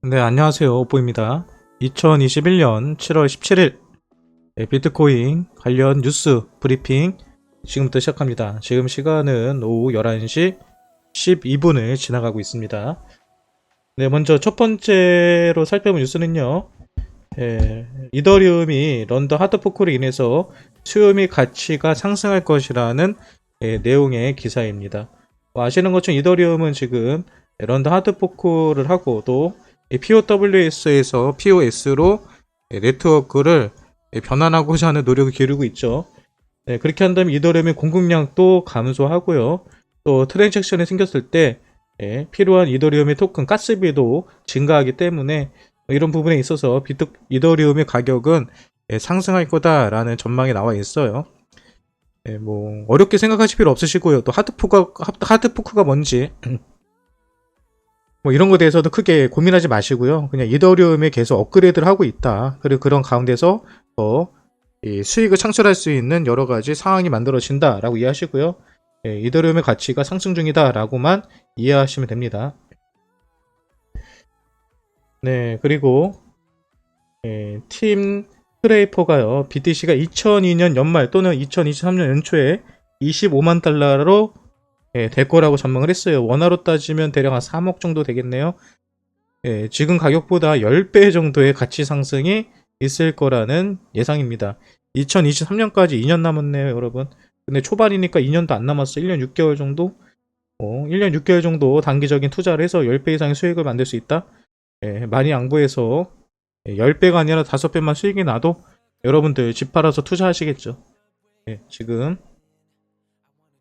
네, 안녕하세요. 오뽀입니다. 2021년 7월 17일 비트코인 관련 뉴스 브리핑 지금부터 시작합니다. 지금 시간은 오후 11시 12분을 지나가고 있습니다. 네, 먼저 첫 번째로 살펴본 뉴스는요. 이더리움이 런던 하드포크로 인해서 수요 및 가치가 상승할 것이라는 내용의 기사입니다. 아시는 것처럼 이더리움은 지금 런던 하드포크를 하고 또 POWS에서 POS로 네트워크를 변환하고자 하는 노력을 기울이고 있죠. 네, 그렇게 한다면 이더리움의 공급량도 감소하고요. 또 트랜잭션이 생겼을 때 필요한 이더리움의 토큰 가스비도 증가하기 때문에 이런 부분에 있어서 이더리움의 가격은 상승할 거다라는 전망이 나와 있어요. 뭐 어렵게 생각하실 필요 없으시고요. 또 하드포크가 뭔지 뭐 이런 거에 대해서도 크게 고민하지 마시고요. 그냥 이더리움에 계속 업그레이드를 하고 있다. 그리고 그런 가운데서 더 수익을 창출할 수 있는 여러 가지 상황이 만들어진다라고 이해하시고요. 이더리움의 가치가 상승 중이다라고만 이해하시면 됩니다. 네, 그리고 팀 트레이퍼가요. BTC가 2002년 연말 또는 2023년 연초에 25만 달러로 될 거라고 전망을 했어요. 원화로 따지면 대략 한 3억 정도 되겠네요. 지금 가격보다 10배 정도의 가치 상승이 있을 거라는 예상입니다. 2023년까지 2년 남았네요, 여러분. 근데 초반이니까 2년도 안 남았어. 1년 6개월 정도? 1년 6개월 정도 단기적인 투자를 해서 10배 이상의 수익을 만들 수 있다? 많이 양보해서 10배가 아니라 5배만 수익이 나도 여러분들 집 팔아서 투자하시겠죠. 지금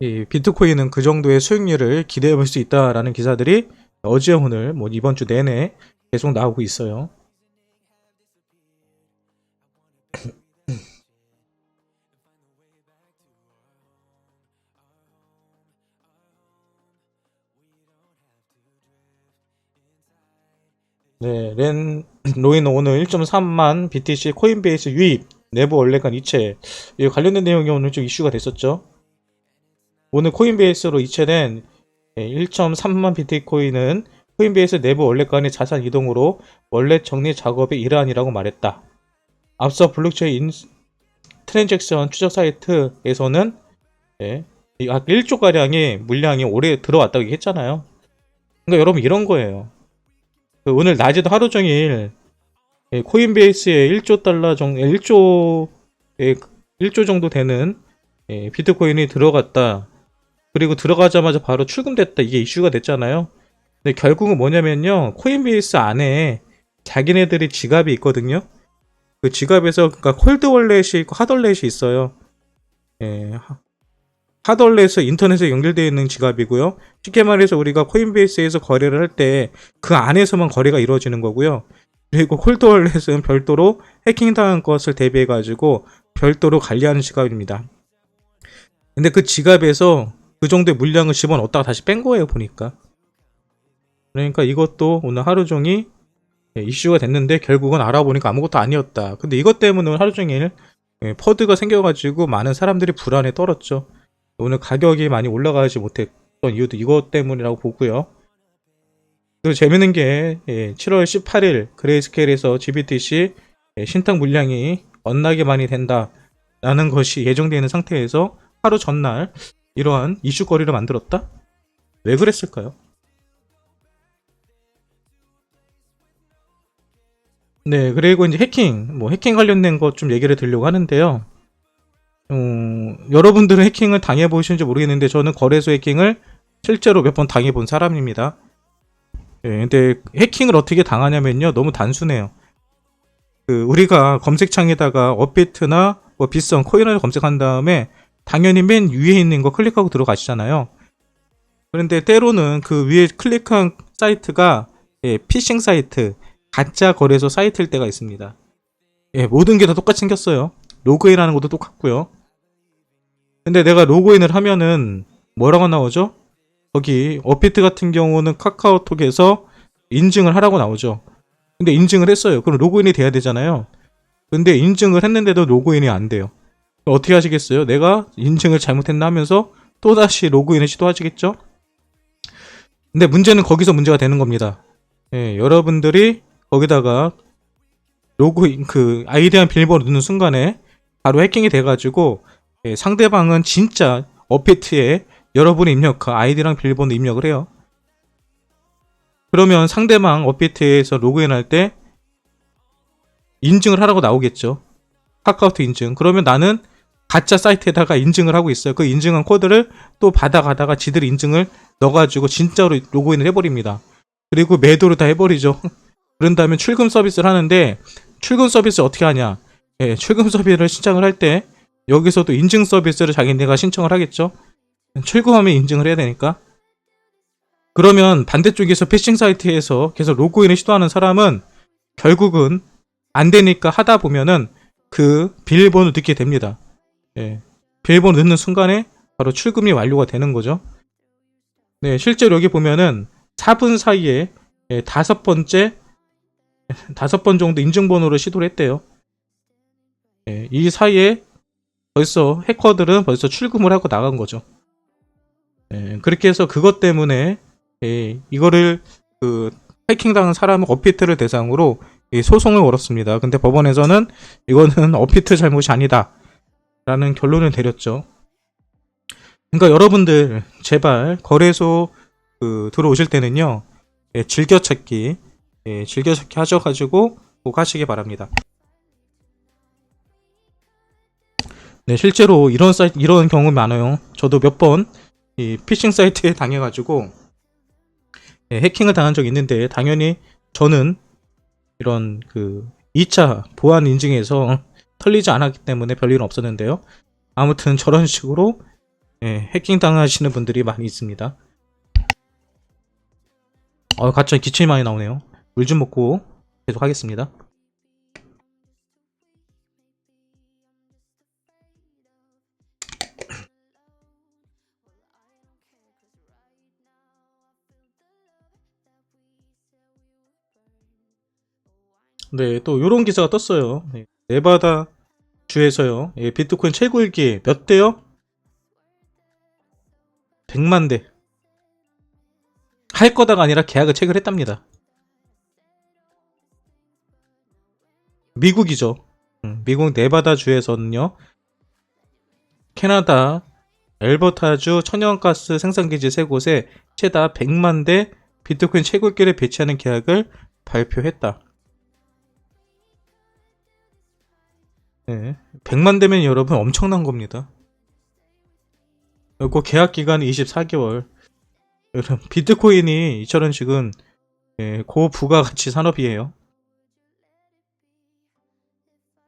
이 비트코인은 그 정도의 수익률을 기대해 볼 수 있다라는 기사들이 어제 오늘 뭐 이번 주 내내 계속 나오고 있어요. 네, 로이는 오늘 1.3만 BTC 코인베이스 유입 내부 원래간 이체 이 관련된 내용이 오늘 좀 이슈가 됐었죠. 오늘 코인베이스로 이체된 1.3만 비트코인은 코인베이스 내부 원래간의 자산 이동으로 원래 정리 작업의 일환이라고 말했다. 앞서 블록체인 트랜잭션 추적 사이트에서는 1조가량의 물량이 올해 들어왔다고 얘기했잖아요. 그러니까 여러분 이런 거예요. 오늘 낮에도 하루 종일 코인베이스에 1조 달러 정도, 1조 정도 되는 비트코인이 들어갔다. 그리고 들어가자마자 바로 출금됐다. 이게 이슈가 됐잖아요. 근데 결국은 뭐냐면요. 코인베이스 안에 자기네들이 지갑이 있거든요. 그 지갑에서 그러니까 콜드 월렛이 있고 핫 월렛이 있어요. 핫 월렛은 인터넷에 연결되어 있는 지갑이고요. 쉽게 말해서 우리가 코인베이스에서 거래를 할 때 그 안에서만 거래가 이루어지는 거고요. 그리고 콜드 월렛은 별도로 해킹당한 것을 대비해 가지고 별도로 관리하는 지갑입니다. 근데 그 지갑에서 그 정도의 물량을 집어넣었다가 다시 뺀 거예요, 보니까. 그러니까 이것도 오늘 하루 종일 이슈가 됐는데 결국은 알아보니까 아무것도 아니었다. 근데 이것 때문에 오늘 하루 종일 퍼드가 생겨가지고 많은 사람들이 불안에 떨었죠. 오늘 가격이 많이 올라가지 못했던 이유도 이것 때문이라고 보고요. 그리고 재밌는 게 7월 18일 그레이스케일에서 GBTC 신탁 물량이 언나게 많이 된다라는 것이 예정되어 있는 상태에서 하루 전날 이러한 이슈거리를 만들었다? 왜 그랬을까요? 네, 그리고 이제 해킹 관련된 것 좀 얘기를 드리려고 하는데요. 여러분들은 해킹을 당해보시는지 모르겠는데 저는 거래소 해킹을 실제로 몇 번 당해본 사람입니다. 근데 해킹을 어떻게 당하냐면요. 너무 단순해요. 우리가 검색창에다가 업비트나 뭐 비썸, 코인을 검색한 다음에 당연히 맨 위에 있는 거 클릭하고 들어가시잖아요. 그런데 때로는 그 위에 클릭한 사이트가 피싱 사이트, 가짜 거래소 사이트일 때가 있습니다. 모든 게 다 똑같이 생겼어요. 로그인하는 것도 똑같고요. 근데 내가 로그인을 하면은 뭐라고 나오죠? 거기 업비트 같은 경우는 카카오톡에서 인증을 하라고 나오죠. 근데 인증을 했어요. 그럼 로그인이 돼야 되잖아요. 근데 인증을 했는데도 로그인이 안 돼요. 어떻게 하시겠어요? 내가 인증을 잘못했나 하면서 또다시 로그인을 시도하시겠죠? 근데 문제는 거기서 문제가 되는 겁니다. 여러분들이 거기다가 로그인 그 아이디랑 비밀번호 넣는 순간에 바로 해킹이 돼가지고 상대방은 진짜 어피트에 여러분의 그 아이디랑 비밀번호 입력을 해요. 그러면 상대방 어피트에서 로그인할 때 인증을 하라고 나오겠죠. 카카오톡 인증. 그러면 나는 가짜 사이트에다가 인증을 하고 있어요. 그 인증한 코드를 또 받아가다가 지들이 인증을 넣어가지고 진짜로 로그인을 해버립니다. 그리고 매도를 다 해버리죠. 그런 다음에 출금 서비스를 하는데 출금 서비스 어떻게 하냐? 출금 서비스를 신청을 할 때 여기서도 인증 서비스를 자기네가 신청을 하겠죠. 출금하면 인증을 해야 되니까. 그러면 반대쪽에서 피싱 사이트에서 계속 로그인을 시도하는 사람은 결국은 안 되니까 하다 보면은 그 비밀번호 넣게 됩니다. 비밀번호 넣는 순간에 바로 출금이 완료가 되는 거죠. 네, 실제로 여기 보면은 4분 사이에 5번 정도 인증번호를 시도를 했대요. 이 사이에 벌써 해커들은 벌써 출금을 하고 나간 거죠. 그렇게 해서 그것 때문에 이거를 그 해킹당한 사람은 어피트를 대상으로 소송을 걸었습니다. 근데 법원에서는 이거는 어피트 잘못이 아니다 라는 결론을 내렸죠. 그러니까 여러분들 제발 거래소 들어오실 때는요 즐겨찾기 하셔가지고 꼭 하시기 바랍니다. 네, 실제로 이런 경우 많아요. 저도 몇 번 피싱 사이트에 당해가지고 해킹을 당한 적이 있는데 당연히 저는 이런 2차 보안 인증에서 털리지 않았기 때문에 별일은 없었는데요. 아무튼 저런 식으로 해킹 당하시는 분들이 많이 있습니다. 갑자기 기침이 많이 나오네요. 물 좀 먹고 계속 하겠습니다. 네, 또 요런 기사가 떴어요. 네바다 주에서요. 비트코인 채굴기 몇 대요? 100만 대. 할 거다가 아니라 계약을 체결했답니다. 미국이죠. 미국 네바다 주에서는요. 캐나다 엘버타주 천연가스 생산기지 3곳에 최다 100만 대 비트코인 채굴기를 배치하는 계약을 발표했다. 100만 대면 여러분 엄청난 겁니다. 그 계약 기간이 24개월. 비트코인이 이처럼 지금 고부가가치 산업이에요.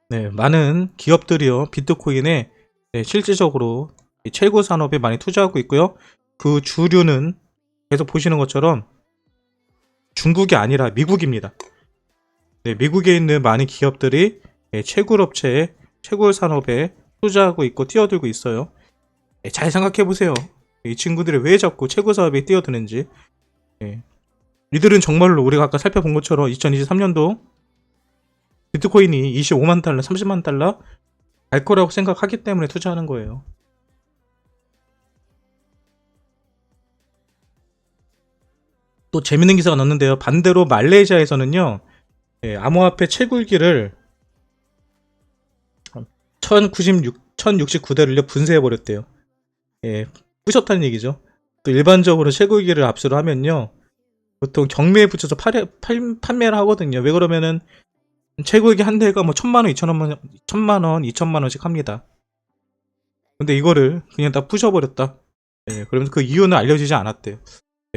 네, 많은 기업들이요 비트코인에 실질적으로 채굴 산업에 많이 투자하고 있고요. 그 주류는 계속 보시는 것처럼 중국이 아니라 미국입니다. 네, 미국에 있는 많은 기업들이 채굴 업체에 채굴 산업에 투자하고 있고 뛰어들고 있어요. 잘 생각해 보세요. 이 친구들이 왜 자꾸 채굴 사업에 뛰어드는지. 이들은 정말로 우리가 아까 살펴본 것처럼 2023년도 비트코인이 25만 달러, 30만 달러 갈 거라고 생각하기 때문에 투자하는 거예요. 또 재밌는 기사가 났는데요. 반대로 말레이시아에서는요. 암호화폐 채굴기를 1069대를 분쇄해버렸대요. 부셨다는 얘기죠. 또 일반적으로 채굴기를 압수를 하면요. 보통 경매에 붙여서 판매를 하거든요. 왜 그러면은 채굴기 한 대가 뭐 1,000만원, 2,000만원씩 합니다. 근데 이거를 그냥 다 부셔버렸다. 그러면서 그 이유는 알려지지 않았대요.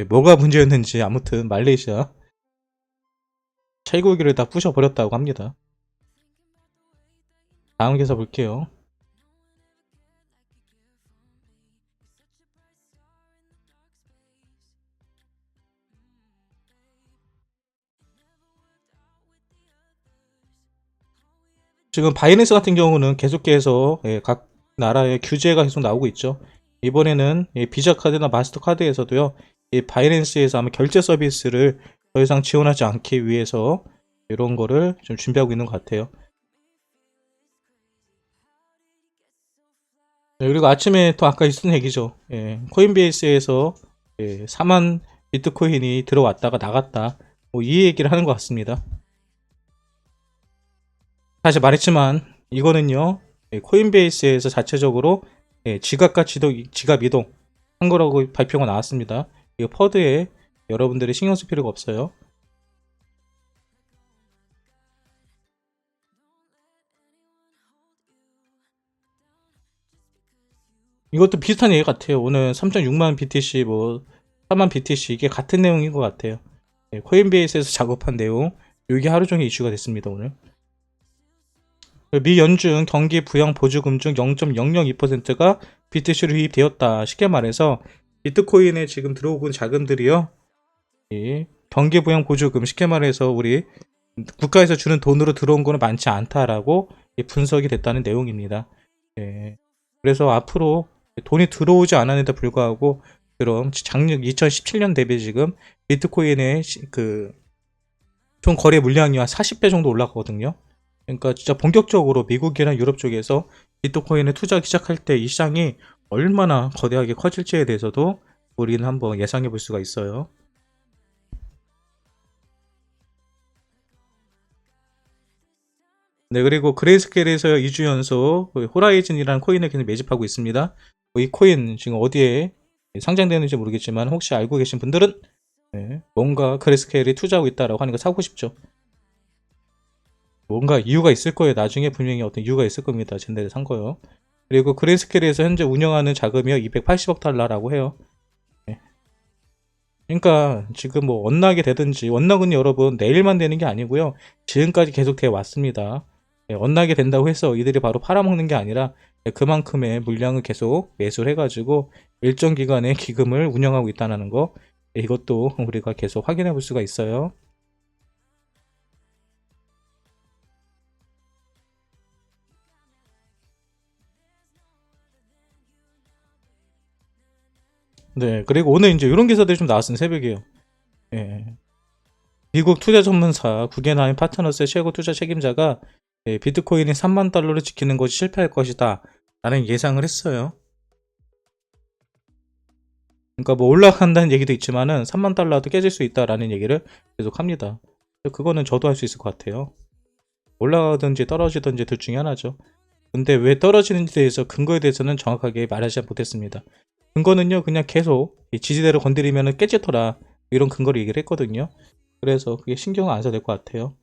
뭐가 문제였는지 아무튼 말레이시아 채굴기를 다 부셔버렸다고 합니다. 다음 기사 볼게요. 지금 바이낸스 같은 경우는 계속해서 각 나라의 규제가 계속 나오고 있죠. 이번에는 비자 카드나 마스터 카드에서도요. 바이낸스에서 아마 결제 서비스를 더 이상 지원하지 않기 위해서 이런 거를 좀 준비하고 있는 것 같아요. 그리고 아침에 또 아까 있었던 얘기죠. 코인베이스에서 4만 비트코인이 들어왔다가 나갔다. 뭐 이 얘기를 하는 것 같습니다. 다시 말했지만 이거는요, 코인베이스에서 자체적으로 지갑 이동 한 거라고 발표가 나왔습니다. 이 퍼드에 여러분들이 신경 쓸 필요가 없어요. 이것도 비슷한 얘기 같아요. 오늘 3.6만 BTC, 뭐 4만 BTC 이게 같은 내용인 것 같아요. 코인베이스에서 작업한 내용, 이게 하루 종일 이슈가 됐습니다. 오늘. 미 연준 경기 부양 보조금 중 0.002%가 BTC로 유입되었다. 쉽게 말해서 비트코인에 지금 들어오고 있는 자금들이요, 이 경기 부양 보조금, 쉽게 말해서 우리 국가에서 주는 돈으로 들어온 거는 많지 않다라고 분석이 됐다는 내용입니다. 그래서 앞으로 돈이 들어오지 않았는데 불구하고 그럼 작년 2017년 대비 지금 비트코인의 총 거래 물량이 한 40배 정도 올라가거든요. 그러니까 진짜 본격적으로 미국이나 유럽 쪽에서 비트코인에 투자하기 시작할 때 이 시장이 얼마나 거대하게 커질지에 대해서도 우리는 한번 예상해 볼 수가 있어요. 네, 그리고 그레이스케일에서 2주 연속 호라이즌이라는 코인을 계속 매집하고 있습니다. 이 코인 지금 어디에 상장되는지 모르겠지만 혹시 알고 계신 분들은 뭔가 그레이스케일이 투자하고 있다라고 하는 거 사고 싶죠. 뭔가 이유가 있을 거예요. 나중에 분명히 어떤 이유가 있을 겁니다. 젠데를 산 거요. 그리고 그레이스케일에서 현재 운영하는 자금이요 280억 달러라고 해요. 그러니까 지금 뭐 언락이 되든지, 언락은 여러분 내일만 되는 게 아니고요, 지금까지 계속 돼 왔습니다. 언락이 된다고 해서 이들이 바로 팔아먹는 게 아니라 그만큼의 물량을 계속 매수를 해가지고 일정 기간의 기금을 운영하고 있다는 거, 이것도 우리가 계속 확인해 볼 수가 있어요. 네, 그리고 오늘 이제 이런 기사들이 좀 나왔습니다. 새벽에요. 예. 미국 투자 전문사 구겐하임 파트너스의 최고 투자 책임자가 비트코인이 3만 달러를 지키는 것이 실패할 것이다 라는 예상을 했어요. 그러니까 뭐 올라간다는 얘기도 있지만은 3만 달러도 깨질 수 있다라는 얘기를 계속 합니다. 그거는 저도 할 수 있을 것 같아요. 올라가든지 떨어지든지 둘 중에 하나죠. 근데 왜 떨어지는지 대해서 근거에 대해서는 정확하게 말하지 못했습니다. 근거는요, 그냥 계속 이 지지대를 건드리면 깨지더라, 이런 근거를 얘기를 했거든요. 그래서 그게 신경 안 써도 될 것 같아요.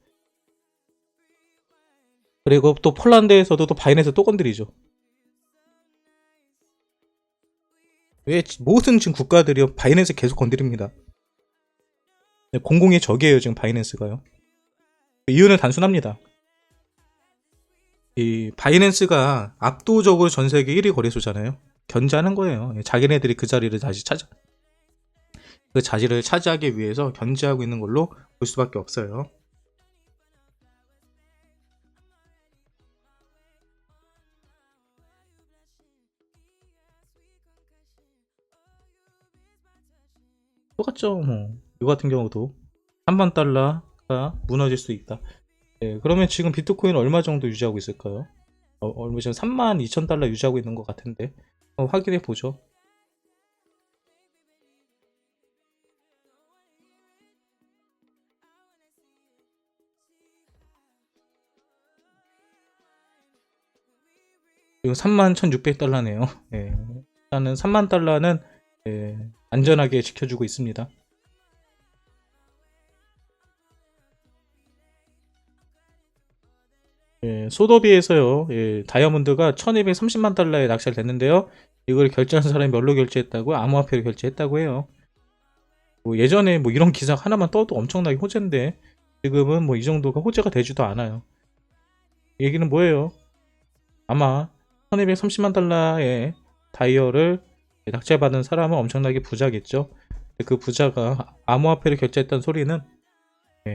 그리고 또 폴란드에서도 또 바이낸스 또 건드리죠. 왜 모든 지금 국가들이 바이낸스 계속 건드립니다. 공공의 적이에요 지금 바이낸스가요. 이유는 단순합니다. 이 바이낸스가 압도적으로 전 세계 1위 거래소잖아요. 견제하는 거예요. 자기네들이 그 자리를 다시 그 자리를 차지하기 위해서 견제하고 있는 걸로 볼 수밖에 없어요. 똑같죠. 뭐 이거 같은 경우도 3만 달러가 무너질 수 있다. 그러면 지금 비트코인 얼마 정도 유지하고 있을까요? 얼마 지금 3만 2천 달러 유지하고 있는 것 같은데 확인해 보죠. 지금 3만 1,600달러네요. 일단은 3만 달러는 안전하게 지켜주고 있습니다. 소더비에서요, 다이아몬드가 1230만 달러에 낙찰됐는데요. 이걸 결제한 사람이 뭘로 결제했다고? 암호화폐로 결제했다고 해요. 뭐 예전에 뭐 이런 기사 하나만 떠도 엄청나게 호재인데 지금은 뭐 이 정도가 호재가 되지도 않아요. 얘기는 뭐예요? 아마 1230만 달러의 다이얼을 낙찰받은 사람은 엄청나게 부자겠죠. 그 부자가 암호화폐를 결제했다는 소리는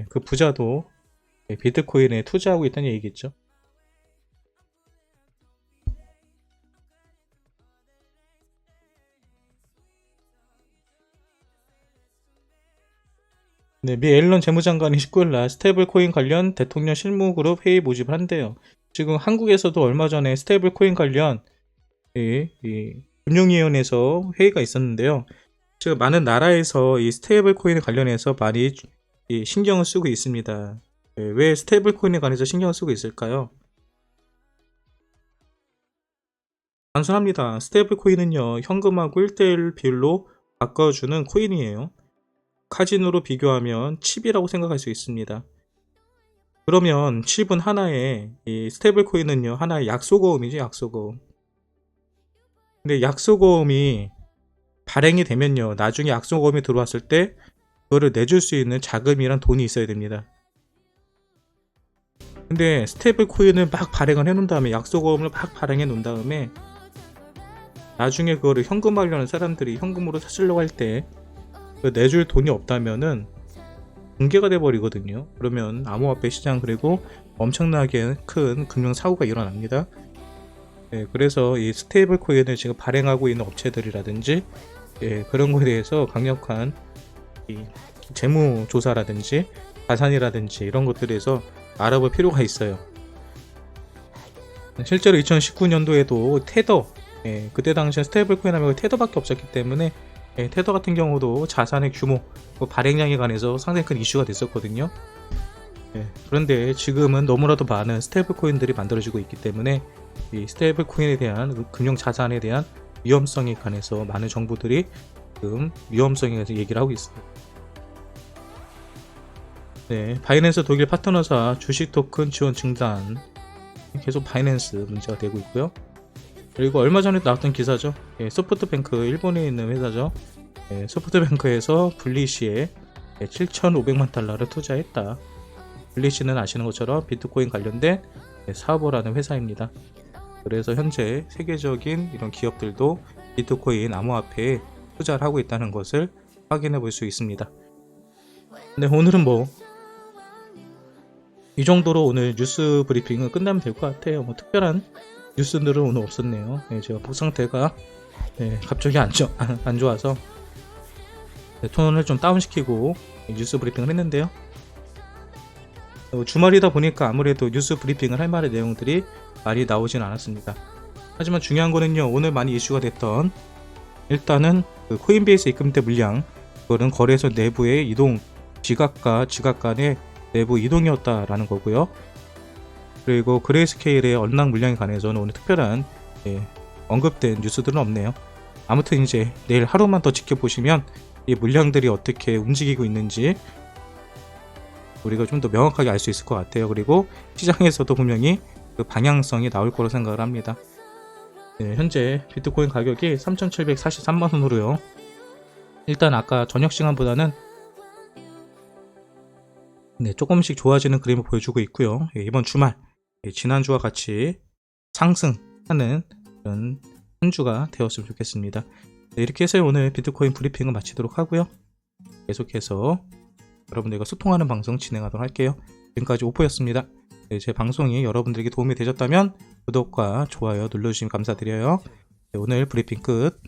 그 부자도 비트코인에 투자하고 있다는 얘기겠죠. 네, 미 앨런 재무장관이 19일 날 스테이블 코인 관련 대통령 실무그룹 회의 모집을 한대요. 지금 한국에서도 얼마 전에 스테이블 코인 관련 이 금융위원회에서 회의가 있었는데요. 지금 많은 나라에서 이 스테이블 코인 관련해서 많이 신경을 쓰고 있습니다. 왜 스테이블 코인에 관해서 신경을 쓰고 있을까요? 단순합니다. 스테이블 코인은요, 현금하고 1대1 비율로 바꿔주는 코인이에요. 카지노로 비교하면 칩이라고 생각할 수 있습니다. 그러면 칩은 하나의, 이 스테이블 코인은요, 하나의 약소거음이죠, 약소거음. 근데 약소거음이 발행이 되면요, 나중에 약소거음이 들어왔을 때 그거를 내줄 수 있는 자금이란 돈이 있어야 됩니다. 근데 스테이블 코인을 막 발행을 해놓은 다음에, 약소거음을 막 발행해 놓은 다음에 나중에 그거를 현금화하려는 사람들이 현금으로 사시려고 할 때 내줄 돈이 없다면은 붕괴가 돼버리거든요. 그러면 암호화폐 시장, 그리고 엄청나게 큰 금융사고가 일어납니다. 그래서 이 스테이블 코인을 지금 발행하고 있는 업체들이라든지 그런 거에 대해서 강력한 이 재무조사라든지 자산이라든지 이런 것들에서 알아볼 필요가 있어요. 실제로 2019년도에도 테더, 그때 당시에 스테이블 코인 하면 테더밖에 없었기 때문에 테더 같은 경우도 자산의 규모, 발행량에 관해서 상당히 큰 이슈가 됐었거든요. 그런데 지금은 너무나도 많은 스테이블 코인들이 만들어지고 있기 때문에 이 스테이블 코인에 대한 금융 자산에 대한 위험성에 관해서 많은 정부들이 지금 위험성에 대해서 얘기를 하고 있습니다. 바이낸스 독일 파트너사 주식 토큰 지원 중단, 계속 바이낸스 문제가 되고 있고요. 그리고 얼마 전에 나왔던 기사죠. 소프트뱅크, 일본에 있는 회사죠. 소프트뱅크에서 블리시에 7,500만 달러를 투자했다. 블리시는 아시는 것처럼 비트코인 관련된 사업을 하는 회사입니다. 그래서 현재 세계적인 이런 기업들도 비트코인 암호화폐에 투자를 하고 있다는 것을 확인해 볼 수 있습니다. 네, 오늘은 이 정도로 오늘 뉴스 브리핑은 끝나면 될 것 같아요. 특별한 뉴스들은 오늘 없었네요. 제가 복 상태가 갑자기 안 좋아서 톤을 좀 다운시키고 뉴스 브리핑을 했는데요. 주말이다 보니까 아무래도 뉴스 브리핑을 할 만한 내용들이 많이 나오진 않았습니다. 하지만 중요한 거는요, 오늘 많이 이슈가 됐던, 일단은 그 코인베이스 입금대 물량, 그거는 거래소 내부의 이동, 지갑과 지갑 간의 내부 이동이었다라는 거고요. 그리고 그레이스케일의 언락 물량에 관해서는 오늘 특별한 언급된 뉴스들은 없네요. 아무튼 이제 내일 하루만 더 지켜보시면 이 물량들이 어떻게 움직이고 있는지 우리가 좀 더 명확하게 알 수 있을 것 같아요. 그리고 시장에서도 분명히 그 방향성이 나올 거로 생각을 합니다. 현재 비트코인 가격이 3,743만원으로요. 일단 아까 저녁 시간보다는 조금씩 좋아지는 그림을 보여주고 있고요. 이번 주말, 지난주와 같이 상승하는 그런 한 주가 되었으면 좋겠습니다. 이렇게 해서 오늘 비트코인 브리핑을 마치도록 하고요. 계속해서 여러분들과 소통하는 방송 진행하도록 할게요. 지금까지 오포였습니다. 제 방송이 여러분들에게 도움이 되셨다면 구독과 좋아요 눌러주시면 감사드려요. 오늘 브리핑 끝.